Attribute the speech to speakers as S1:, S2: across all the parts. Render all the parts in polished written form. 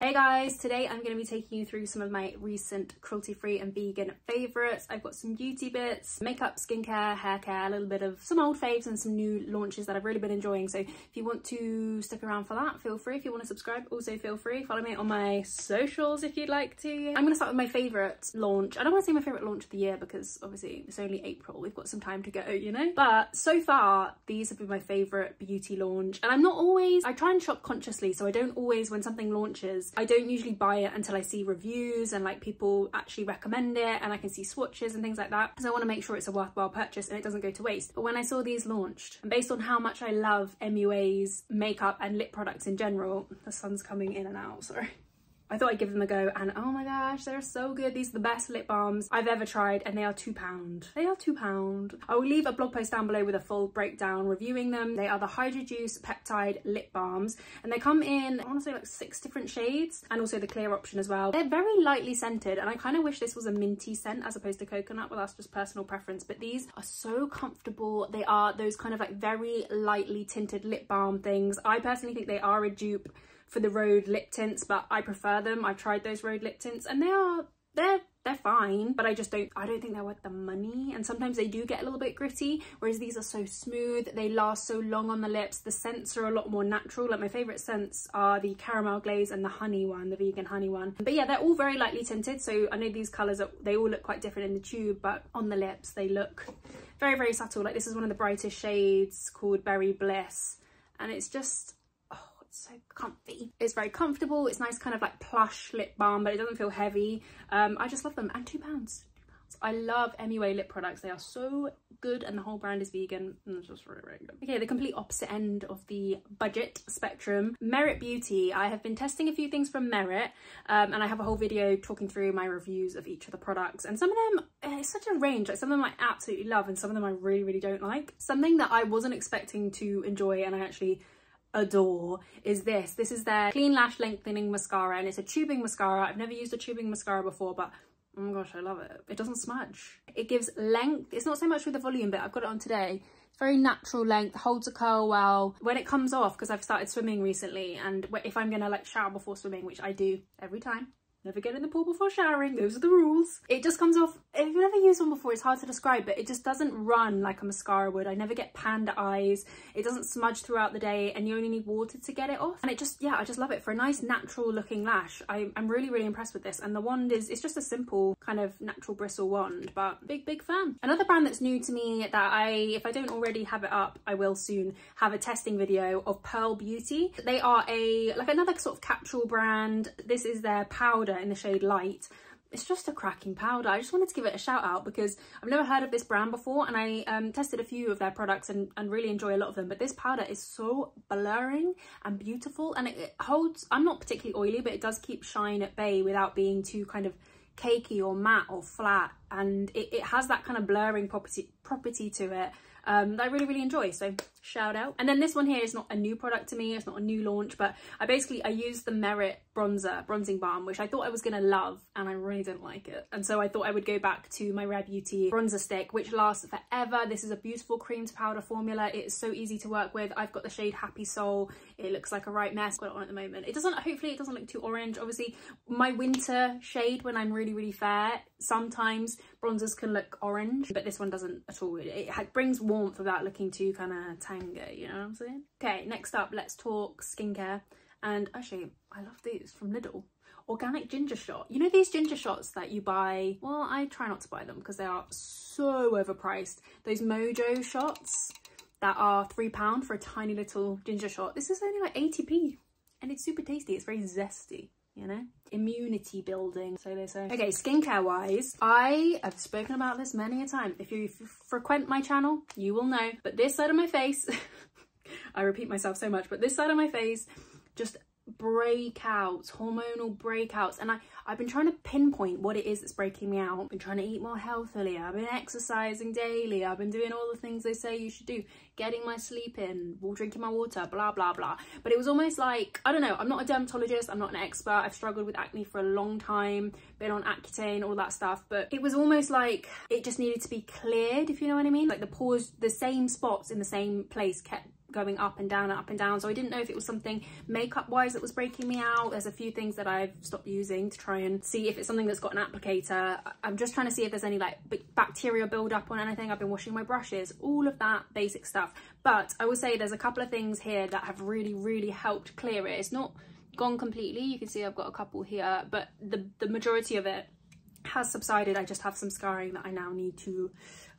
S1: Hey guys, today I'm going to be taking you through some of my recent cruelty-free and vegan favourites. I've got some beauty bits, makeup, skincare, hair care, a little bit of some old faves and some new launches that I've really been enjoying. So if you want to stick around for that, feel free. If you want to subscribe, also feel free. Follow me on my socials if you'd like to. I'm going to start with my favourite launch. I don't want to say my favourite launch of the year because obviously it's only April. We've got some time to go, you know? But so far, these have been my favourite beauty launch. And I try and shop consciously, so I don't always, when something launches, I don't usually buy it until I see reviews and like people actually recommend it and I can see swatches and things like that, because I want to make sure it's a worthwhile purchase and it doesn't go to waste. But when I saw these launched, and based on how much I love MUA's makeup and lip products in general, the sun's coming in and out, sorry. I thought I'd give them a go, and oh my gosh, they're so good. These are the best lip balms I've ever tried, and they are £2. They are £2. I will leave a blog post down below with a full breakdown reviewing them. They are the Hydra Juice Peptide Lip Balms, and they come in, I want to say like 6 different shades, and also the clear option as well. They're very lightly scented, and I kind of wish this was a minty scent as opposed to coconut, but that's just personal preference. But these are so comfortable. They are those kind of like very lightly tinted lip balm things. I personally think they are a dupe for the Rhode lip tints, but I prefer them. I've tried those Rhode lip tints and they're fine, but I don't think they're worth the money. And sometimes they do get a little bit gritty, whereas these are so smooth. They last so long on the lips. The scents are a lot more natural. Like my favorite scents are the caramel glaze and the honey one, the vegan honey one. But yeah, they're all very lightly tinted. So I know these colors they all look quite different in the tube, but on the lips, they look very, very subtle. Like this is one of the brightest shades called Berry Bliss. And it's just, so comfy. It's very comfortable. It's nice kind of like plush lip balm, but it doesn't feel heavy. I just love them. And £2. I love MUA lip products. They are so good, and the whole brand is vegan, and it's just really, really good. Okay, the complete opposite end of the budget spectrum, Merit Beauty. I have been testing a few things from Merit, and I have a whole video talking through my reviews of each of the products. And some of them, it's such a range. Like some of them I absolutely love, and some of them I really, really don't like. Something that I wasn't expecting to enjoy, and I actually adore, is this. This is their Clean Lash Lengthening Mascara, and it's a tubing mascara. I've never used a tubing mascara before, but oh my gosh, I love it. It doesn't smudge. It gives length. It's not so much with the volume bit. I've got it on today. It's very natural length, holds a curl well. When it comes off, because I've started swimming recently, and if I'm gonna like shower before swimming, which I do every time, never get in the pool before showering, those are the rules. It just comes off. If you've never used one before, it's hard to describe, but it just doesn't run like a mascara would. I never get panda eyes. It doesn't smudge throughout the day, and you only need water to get it off. And it just, yeah, I just love it. For a nice natural looking lash, I'm really, really impressed with this. And the wand it's just a simple kind of natural bristle wand, but big fan. Another brand that's new to me that if I don't already have it up, I will soon have a testing video of Pearl Beauty. They are like another sort of capsule brand. This is their powder in the shade Light. It's just a cracking powder. I just wanted to give it a shout out because I've never heard of this brand before, and I tested a few of their products and really enjoy a lot of them, but this powder is so blurring and beautiful, and it holds, I'm not particularly oily, but it does keep shine at bay without being too kind of cakey or matte or flat, and it has that kind of blurring property to it that I really, really enjoy, so shout out. And then this one here is not a new product to me, it's not a new launch, but I used the Merit bronzing balm, which I thought I was gonna love, and I really didn't like it, and so I thought I would go back to my Rare Beauty bronzer stick, which lasts forever. This is a beautiful cream to powder formula. It is so easy to work with. I've got the shade Happy Soul. It looks like a right mess. Got it on at the moment. Hopefully it doesn't look too orange. Obviously my winter shade, when I'm really, really fair, sometimes bronzers can look orange, but this one doesn't at all. It brings warmth without looking too kind of tangy, you know what I'm saying? Okay, next up, let's talk skincare. And actually, I love these from Lidl. Organic ginger shot. You know these ginger shots that you buy? Well, I try not to buy them because they are so overpriced. Those Mojo shots that are £3 for a tiny little ginger shot. This is only like 80p, and it's super tasty. It's very zesty, you know? Immunity building, so they say. Okay, skincare wise, I have spoken about this many a time. If you frequent my channel, you will know. But this side of my face, I repeat myself so much, but this side of my face, just breakouts, hormonal breakouts, and I've been trying to pinpoint what it is that's breaking me out. I've been trying to eat more healthily, I've been exercising daily, I've been doing all the things they say you should do, getting my sleep in, drinking my water, blah blah blah. But it was almost like, I don't know, I'm not a dermatologist, I'm not an expert, I've struggled with acne for a long time, been on Accutane, all that stuff, but it was almost like it just needed to be cleared, if you know what I mean. Like the pores, the same spots in the same place kept going up and down and up and down, so I didn't know if it was something makeup wise that was breaking me out. There's a few things that I've stopped using to try and see if it's something that's got an applicator. I'm just trying to see if there's any like bacteria buildup on anything. I've been washing my brushes, all of that basic stuff, but I will say there's a couple of things here that have really helped clear it. It's not gone completely, you can see I've got a couple here, but the majority of it has subsided. I just have some scarring that I now need to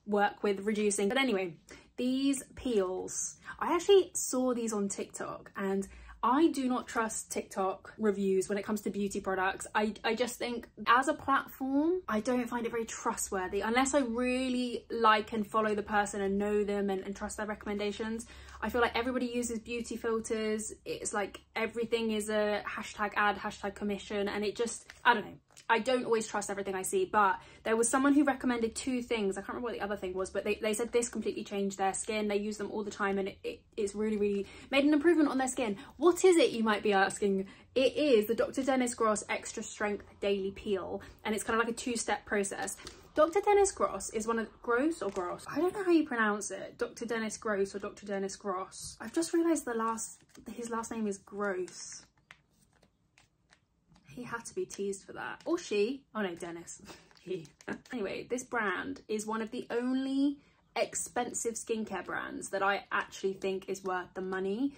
S1: work with reducing. But anyway, these peels, I actually saw these on TikTok, and I do not trust TikTok reviews when it comes to beauty products. I just think as a platform, I don't find it very trustworthy unless I really like and follow the person and know them and trust their recommendations. I feel like everybody uses beauty filters. It's like everything is a hashtag ad, hashtag commission, and it just, I don't know. I don't always trust everything I see, but there was someone who recommended 2 things. I can't remember what the other thing was, but they said this completely changed their skin. They use them all the time, and it's really made an improvement on their skin. What is it, you might be asking? It is the Dr. Dennis Gross Extra Strength Daily Peel, and it's kind of like a 2-step process. Dr. Dennis Gross is one of Gross or Gross? I don't know how you pronounce it. Dr. Dennis Gross or Dr. Dennis Gross. I've just realised his last name is Gross. He had to be teased for that. Or she. Oh no, Dennis. He. Anyway, this brand is one of the only expensive skincare brands that I actually think is worth the money.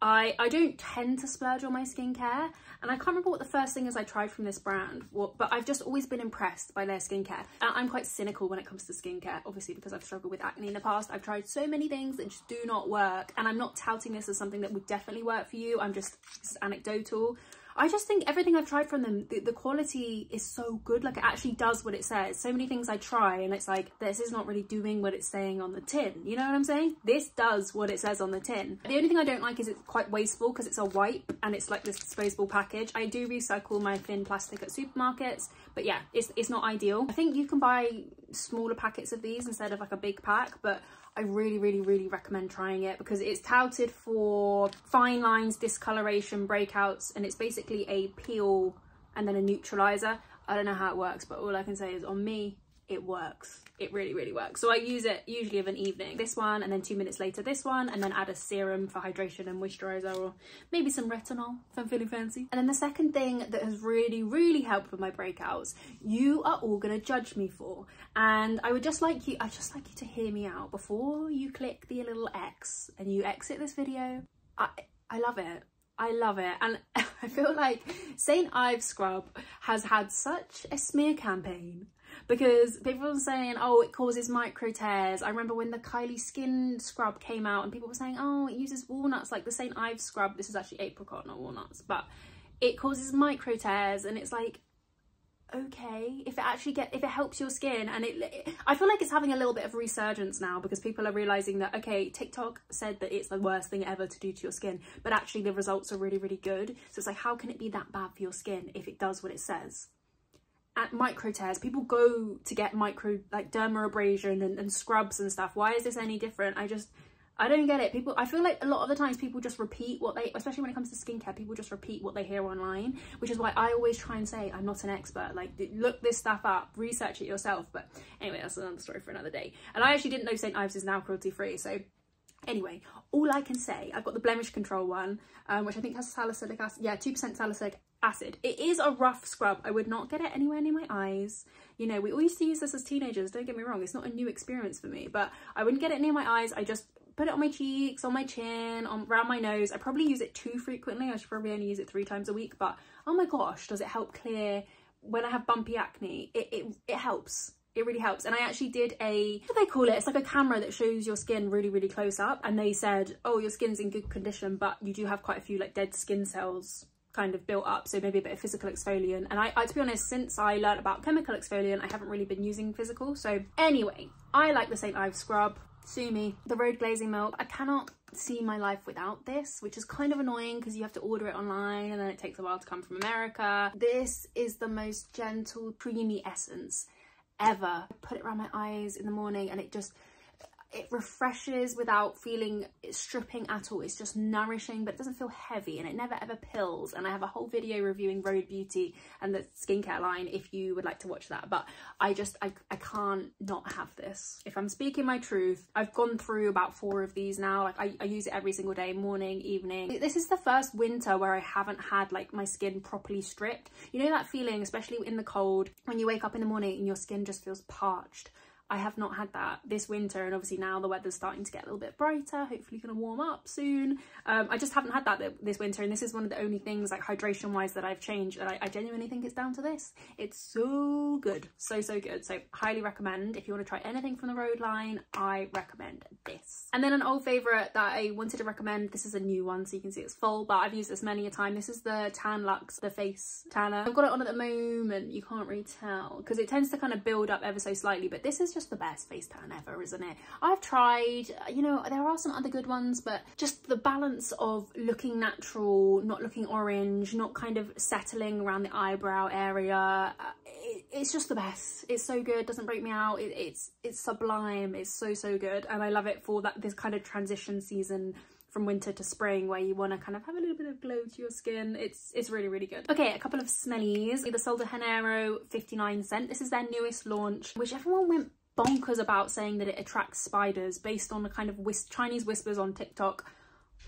S1: I don't tend to splurge on my skincare, and I can't remember what the first thing is I tried from this brand, but I've just always been impressed by their skincare. I'm quite cynical when it comes to skincare, obviously, because I've struggled with acne in the past. I've tried so many things that just do not work, and I'm not touting this as something that would definitely work for you. This is anecdotal. I just think everything I've tried from them, the quality is so good. Like, it actually does what it says. So many things I try and it's like, this is not really doing what it's saying on the tin. You know what I'm saying? This does what it says on the tin. The only thing I don't like is it's quite wasteful because it's a wipe and it's like this disposable package. I do recycle my thin plastic at supermarkets, but yeah, it's not ideal. I think you can buy smaller packets of these instead of like a big pack, but I really recommend trying it because it's touted for fine lines, discoloration, breakouts, and it's basically a peel and then a neutralizer. I don't know how it works, but all I can say is on me, it works. It really works. So I use it usually of an evening, this one, and then 2 minutes later this one, and then add a serum for hydration and moisturizer, or maybe some retinol if I'm feeling fancy. And then the second thing that has really helped with my breakouts, you are all gonna judge me for, and I'd just like you to hear me out before you click the little X and you exit this video. I love it. I love it, and I feel like St. Ives scrub has had such a smear campaign because people were saying, oh, it causes micro tears. I remember when the Kylie Skin scrub came out and people were saying, oh, it uses walnuts, like the St. Ives scrub. This is actually apricot, not walnuts, but it causes micro tears, and it's like, okay, if it helps your skin, and I feel like it's having a little bit of resurgence now because people are realizing that, okay, TikTok said that it's the worst thing ever to do to your skin, but actually the results are really good. So it's like, how can it be that bad for your skin if it does what it says? At micro tears, people go to get micro, like dermabrasion and scrubs and stuff. Why is this any different? I don't get it. I feel like a lot of the times people just repeat what they, especially when it comes to skincare, people just repeat what they hear online, which is why I always try and say I'm not an expert. Like, look this stuff up, research it yourself. But anyway, that's another story for another day. And I actually didn't know St. Ives is now cruelty free. So anyway, all I can say, I've got the blemish control one, which I think has salicylic acid. Yeah, 2% salicylic acid. It is a rough scrub. I would not get it anywhere near my eyes. You know, we all used to use this as teenagers, don't get me wrong, it's not a new experience for me, but I wouldn't get it near my eyes. I just put it on my cheeks, on my chin, around my nose. I probably use it too frequently. I should probably only use it 3 times a week, but oh my gosh, does it help clear when I have bumpy acne? It helps. It really helps. And I actually did what do they call it? It's like a camera that shows your skin really close up, and they said, oh, your skin's in good condition, but you do have quite a few like dead skin cells kind of built up, so maybe a bit of physical exfoliant. And I to be honest, since I learned about chemical exfoliant, I haven't really been using physical. So anyway, I like the St. Ives scrub. Sue me. The Road Glazing Milk, I cannot see my life without this, which is kind of annoying because you have to order it online and then it takes a while to come from America. This is the most gentle, creamy essence ever. I put it around my eyes in the morning and it it refreshes without feeling stripping at all. It's just nourishing, but it doesn't feel heavy, and it never ever pills. And I have a whole video reviewing Rhode Beauty and the skincare line if you would like to watch that. But I can't not have this. If I'm speaking my truth, I've gone through about 4 of these now. Like I use it every single day, morning, evening. This is the first winter where I haven't had like my skin properly stripped. You know that feeling, especially in the cold, when you wake up in the morning and your skin just feels parched. I have not had that this winter, and obviously now the weather's starting to get a little bit brighter, hopefully gonna warm up soon. I just haven't had that this winter, and this is one of the only things like hydration wise that I've changed, and I genuinely think it's down to this. It's so good, so good. So highly recommend. If you want to try anything from the Rhode line, I recommend this. And then an old favorite that I wanted to recommend, this is a new one so you can see it's full, but I've used this many a time. This is the Tan Luxe, the face tanner. I've got it on at the moment. You can't really tell because it tends to kind of build up ever so slightly, but this is just the best face tan ever, isn't it? I've tried, you know, there are some other good ones, but just the balance of looking natural, not looking orange, not kind of settling around the eyebrow area, it's just the best. It's so good, doesn't break me out. It's sublime. It's so good, and I love it for this kind of transition season from winter to spring where you want to kind of have a little bit of glow to your skin. It's really good. Okay, a couple of smellies. The Sol de Janeiro 59 scent. This is their newest launch, which everyone went bonkers about, saying that it attracts spiders based on the kind of Chinese whispers on TikTok.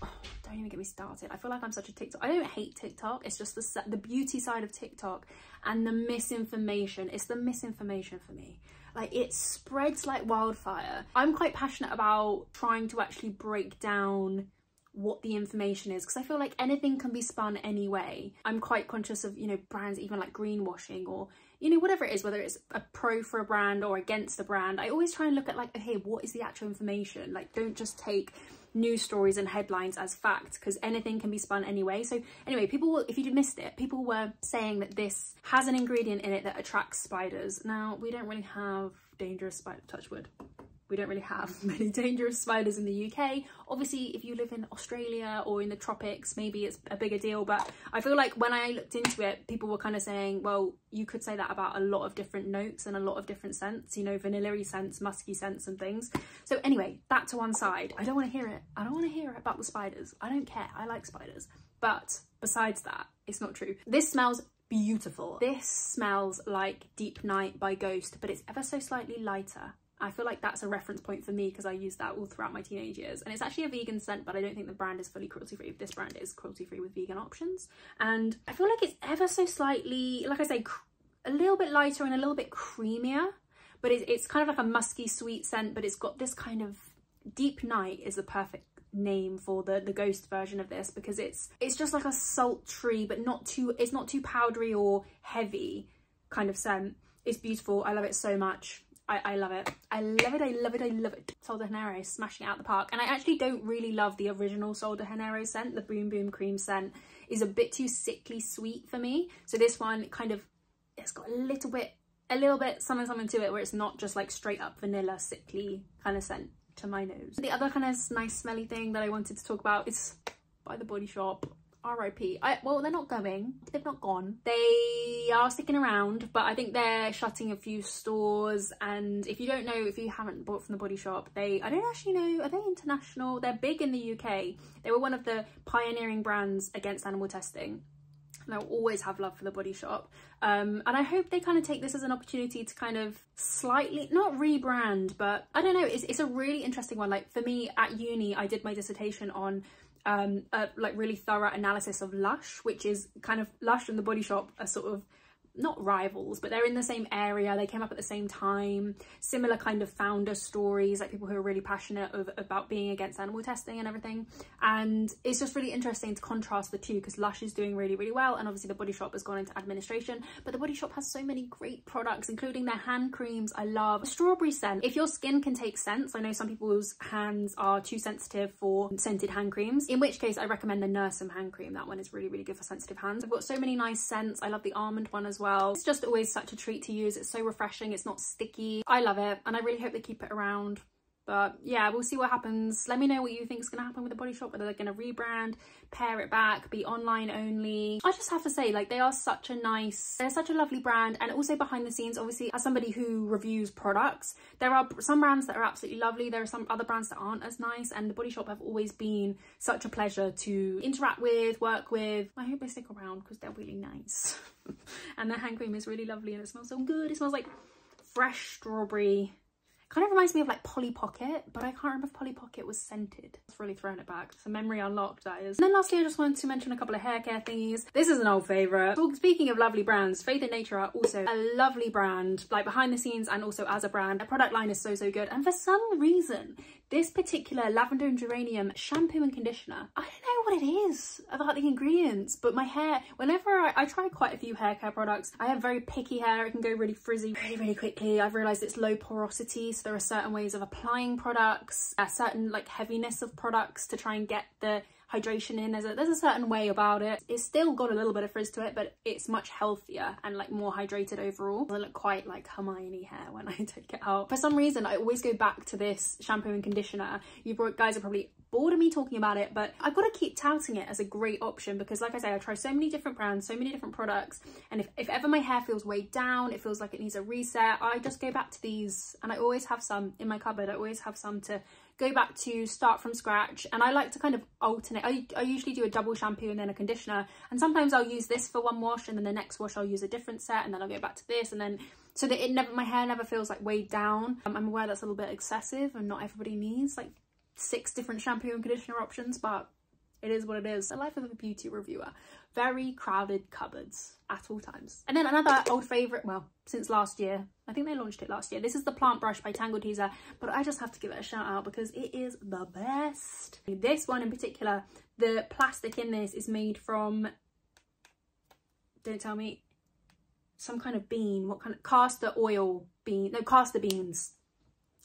S1: Oh, don't even get me started. I feel like I'm such a TikTok. I don't hate TikTok. It's just the beauty side of TikTok and the misinformation. It's the misinformation for me. Like, it spreads like wildfire. I'm quite passionate about trying to actually break down what the information is, because I feel like anything can be spun anyway. I'm quite conscious of, you know, brands even like greenwashing or, you know, whatever it is, whether it's a pro for a brand or against a brand. I always try and look at like, okay, what is the actual information? Like, don't just take news stories and headlines as fact, because anything can be spun anyway. So anyway, if you missed it, people were saying that this has an ingredient in it that attracts spiders. Now, we don't really have dangerous spiders, touch wood. We don't really have many dangerous spiders in the UK. Obviously, if you live in Australia or in the tropics, maybe it's a bigger deal. But I feel like when I looked into it, people were kind of saying, well, you could say that about a lot of different notes and a lot of different scents, you know, vanilla-y scents, musky scents and things. So anyway, that to one side. I don't want to hear it. I don't want to hear it about the spiders. I don't care. I like spiders. But besides that, it's not true. This smells beautiful. This smells like Deep Night by Ghost, but it's ever so slightly lighter. I feel like that's a reference point for me because I used that all throughout my teenage years. And it's actually a vegan scent, but I don't think the brand is fully cruelty-free. This brand is cruelty-free with vegan options. And I feel like it's ever so slightly, like I say, a little bit lighter and a little bit creamier. But it's kind of like a musky, sweet scent, but it's got this kind of Deep Night is the perfect name for the Ghost version of this, because it's just like a sultry, but it's not too powdery or heavy kind of scent. It's beautiful. I love it so much. I love it. I love it. I love it. I love it. Sol de Janeiro, smashing it out the park. And I actually don't really love the original Sol de Janeiro scent. The Boom Boom Cream scent is a bit too sickly sweet for me. So this one kind of, it's got a little bit something to it, where it's not just like straight up vanilla sickly kind of scent to my nose. The other kind of nice smelly thing that I wanted to talk about is by The Body Shop. RIP. Well, they're not going. They've not gone. They are sticking around, but I think they're shutting a few stores. And if you don't know, if you haven't bought from The Body Shop, I don't actually know, are they international? They're big in the UK. They were one of the pioneering brands against animal testing. And I'll always have love for The Body Shop. And I hope they kind of take this as an opportunity to kind of slightly, not rebrand, but I don't know, it's a really interesting one. Like for me at uni, I did my dissertation on like really thorough analysis of Lush, which is kind of, Lush and The Body Shop are sort of not rivals, but they're in the same area. They came up at the same time, similar kind of founder stories, like people who are really passionate about being against animal testing and everything. And it's just really interesting to contrast the two, because Lush is doing really well, and obviously The Body Shop has gone into administration, but The Body Shop has so many great products, including their hand creams. I love a strawberry scent. If your skin can take scents, I know some people's hands are too sensitive for scented hand creams, in which case I recommend the Nursum hand cream. That one is really good for sensitive hands. I've got so many nice scents. I love the almond one as well. It's just always such a treat to use. It's so refreshing. It's not sticky. I love it, and I really hope they keep it around. But yeah, we'll see what happens. Let me know what you think is going to happen with the Body Shop, whether they're going to rebrand, pare it back, be online only. I just have to say, like, they are such a nice, they're such a lovely brand. And also behind the scenes, obviously, as somebody who reviews products, there are some brands that are absolutely lovely. There are some other brands that aren't as nice, and the Body Shop have always been such a pleasure to interact with, work with. I hope they stick around because they're really nice. And their hand cream is really lovely and it smells so good. It smells like fresh strawberry. Kind of reminds me of like Polly Pocket, but I can't remember if Polly Pocket was scented. It's really thrown it back. It's a memory unlocked, that is. And then lastly, I just wanted to mention a couple of hair care thingies. This is an old favourite. Speaking of lovely brands, Faith in Nature are also a lovely brand, like behind the scenes and also as a brand. Their product line is so good. And for some reason, this particular lavender and geranium shampoo and conditioner, I don't know what it is about the ingredients, but my hair, whenever I try quite a few hair care products, I have very picky hair. It can go really frizzy really quickly. I've realised it's low porosity, so there are certain ways of applying products, a certain like heaviness of products to try and get the hydration in. There's a certain way about it. It's still got a little bit of frizz to it, but it's much healthier and like more hydrated overall. I look quite like Hermione hair when I take it out. For some reason, I always go back to this shampoo and conditioner. You guys are probably bored of me talking about it, but I've got to keep touting it as a great option because, like I say, I try so many different brands, so many different products, and if ever my hair feels weighed down, it feels like it needs a reset, I just go back to these. And I always have some in my cupboard. I always have some to go back to, start from scratch. And I like to kind of alternate. I usually do a double shampoo and then a conditioner, and sometimes I'll use this for one wash and then the next wash I'll use a different set, and then I'll go back to this, and then so that my hair never feels like weighed down. I'm aware that's a little bit excessive and not everybody needs like 6 different shampoo and conditioner options, but it is what it is. The life of a beauty reviewer. Very crowded cupboards at all times. And then another old favourite, well, since last year, I think they launched it last year. This is the Plant Brush by Tangle Teezer, but I just have to give it a shout out because it is the best. This one in particular, the plastic in this is made from, don't tell me, some kind of bean. What kind of castor oil bean? No, castor beans,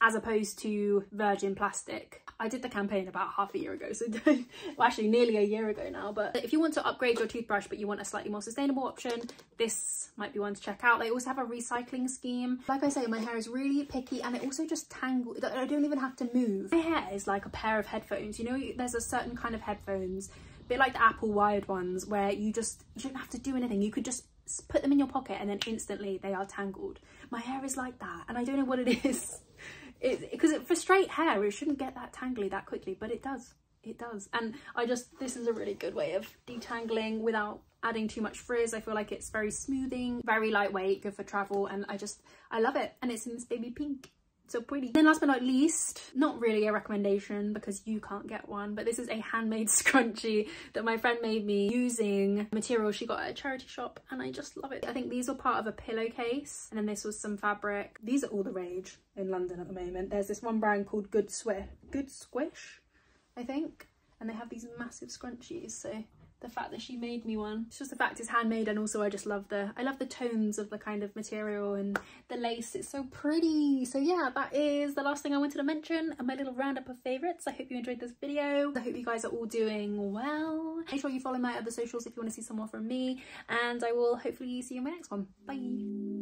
S1: as opposed to virgin plastic. I did the campaign about half a year ago, so well, actually nearly a year ago now. But if you want to upgrade your toothbrush but you want a slightly more sustainable option, this might be one to check out. They also have a recycling scheme. Like I say, my hair is really picky and it also just tangles. I don't even have to move. My hair is like a pair of headphones. You know, there's a certain kind of headphones, a bit like the Apple wired ones, where you don't have to do anything. You could just put them in your pocket and then instantly they are tangled. My hair is like that, and I don't know what it is. Because for straight hair, it shouldn't get that tangly that quickly, but it does. It does. And this is a really good way of detangling without adding too much frizz. I feel like it's very smoothing, very lightweight, good for travel, and I love it. And it's in this baby pink. So pretty. Then last but not least, not really a recommendation because you can't get one, but this is a handmade scrunchie that my friend made me using material she got at a charity shop, and I just love it. I think these are part of a pillowcase, and then this was some fabric. These are all the rage in London at the moment. There's this one brand called Good Squish, I think, and they have these massive scrunchies. So the fact that she made me one, it's just the fact it's handmade, and also I love the tones of the kind of material and the lace. It's so pretty. So yeah, that is the last thing I wanted to mention and my little roundup of favorites. I hope you enjoyed this video. I hope you guys are all doing well. Make sure you follow my other socials if you want to see some more from me, and I will hopefully see you in my next one. Bye.